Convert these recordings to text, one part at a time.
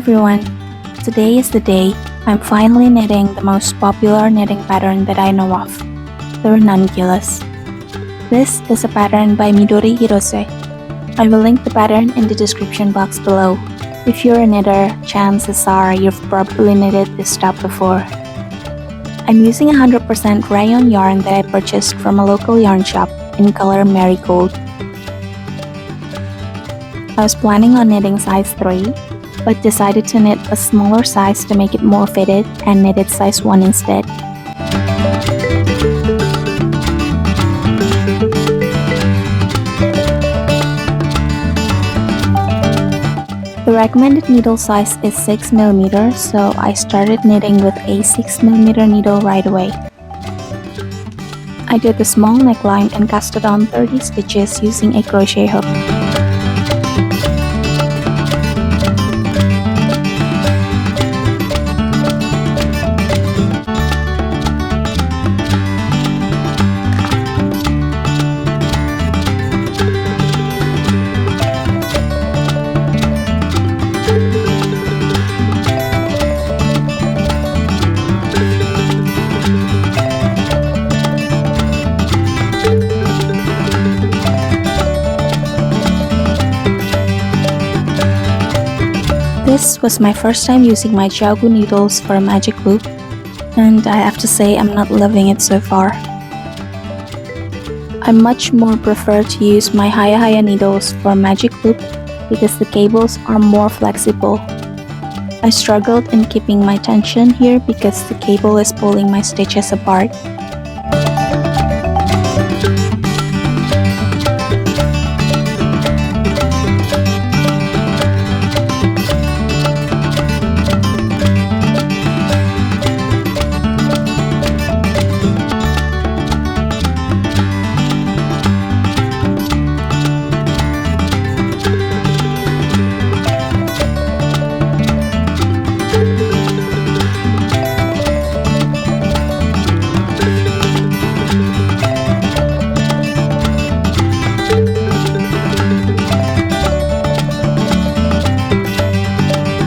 everyone! Today is the day I'm finally knitting the most popular knitting pattern that I know of, the Ranunculus. This is a pattern by Midori Hirose. I will link the pattern in the description box below. If you're a knitter, chances are you've probably knitted this top before. I'm using 100% rayon yarn that I purchased from a local yarn shop in color Marigold. I was planning on knitting size 3, but decided to knit a smaller size to make it more fitted and knitted size 1 instead. The recommended needle size is 6mm, so I started knitting with a 6mm needle right away. I did the small neckline and casted on 30 stitches using a crochet hook. This was my first time using my Yoke needles for a magic loop, and I have to say I'm not loving it so far. I much more prefer to use my Haya needles for magic loop because the cables are more flexible. I struggled in keeping my tension here because the cable is pulling my stitches apart.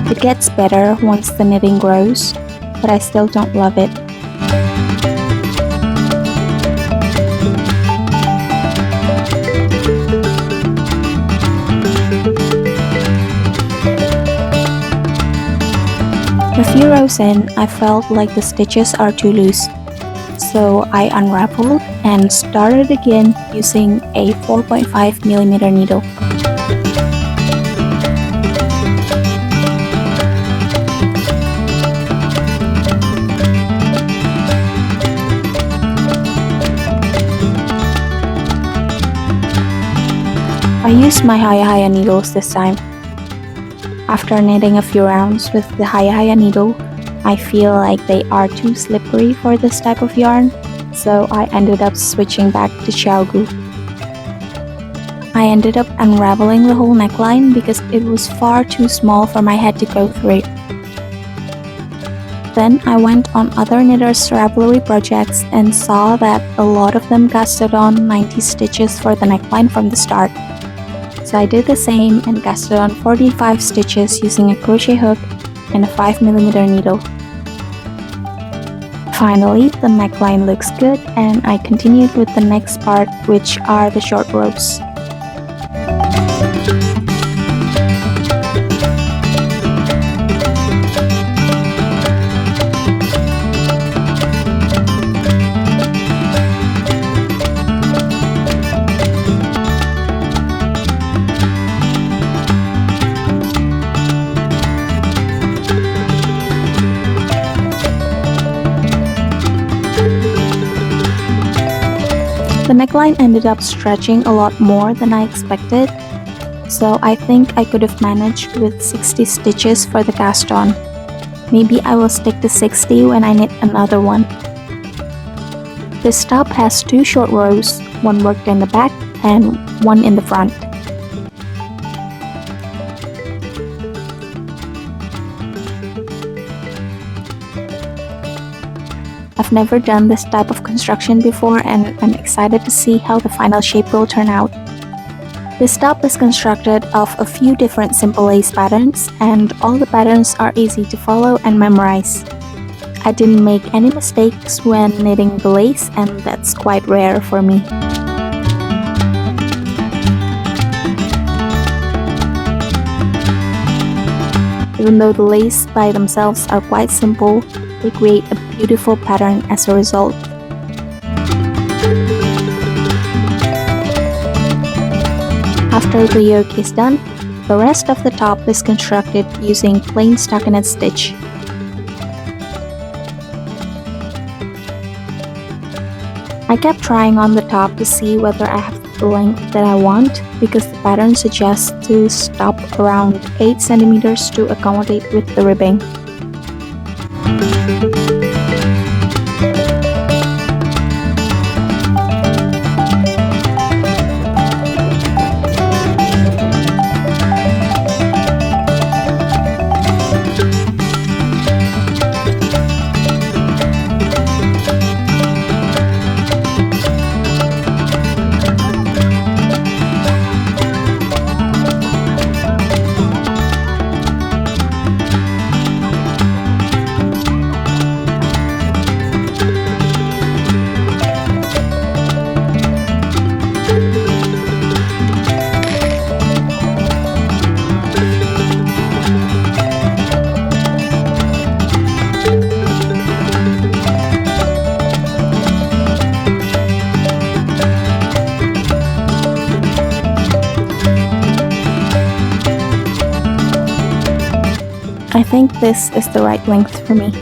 It gets better once the knitting grows, but I still don't love it. A few rows in, I felt like the stitches are too loose, so I unraveled and started again using a 4.5mm needle. I used my Haya needles this time. After knitting a few rounds with the Haya needle, I feel like they are too slippery for this type of yarn, so I ended up switching back to Xiaogu. I ended up unraveling the whole neckline because it was far too small for my head to go through. Then I went on other knitters' Ravelry projects and saw that a lot of them casted on 90 stitches for the neckline from the start. So I did the same and casted on 45 stitches using a crochet hook and a 5mm needle. Finally, the neckline looks good and I continued with the next part, which are the short rows. The neckline ended up stretching a lot more than I expected, so I think I could have managed with 60 stitches for the cast on. Maybe I will stick to 60 when I knit another one. This top has 2 short rows, one worked in the back and one in the front. I've never done this type of construction before and I'm excited to see how the final shape will turn out. This top is constructed of a few different simple lace patterns, and all the patterns are easy to follow and memorize. I didn't make any mistakes when knitting the lace, and that's quite rare for me. Even though the lace by themselves are quite simple, they create a beautiful pattern as a result. After the yoke is done, the rest of the top is constructed using plain stockinette stitch. I kept trying on the top to see whether I have the length that I want, because the pattern suggests to stop around 8 cm to accommodate with the ribbing. I think this is the right length for me.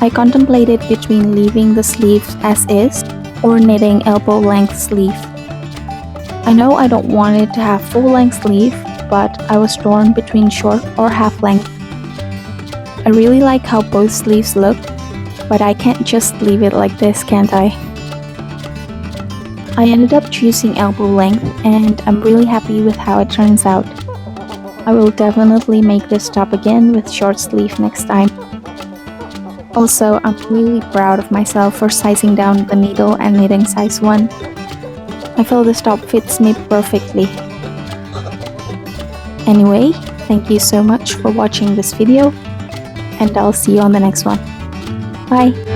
I contemplated between leaving the sleeves as is or knitting elbow length sleeve. I know I don't want it to have full length sleeve, but I was torn between short or half length. I really like how both sleeves look, but I can't just leave it like this, can't I? I ended up choosing elbow length, and I'm really happy with how it turns out. I will definitely make this top again with short sleeve next time. Also, I'm really proud of myself for sizing down the needle and knitting size 1. I feel this top fits me perfectly. Anyway, thank you so much for watching this video, and I'll see you on the next one. Bye!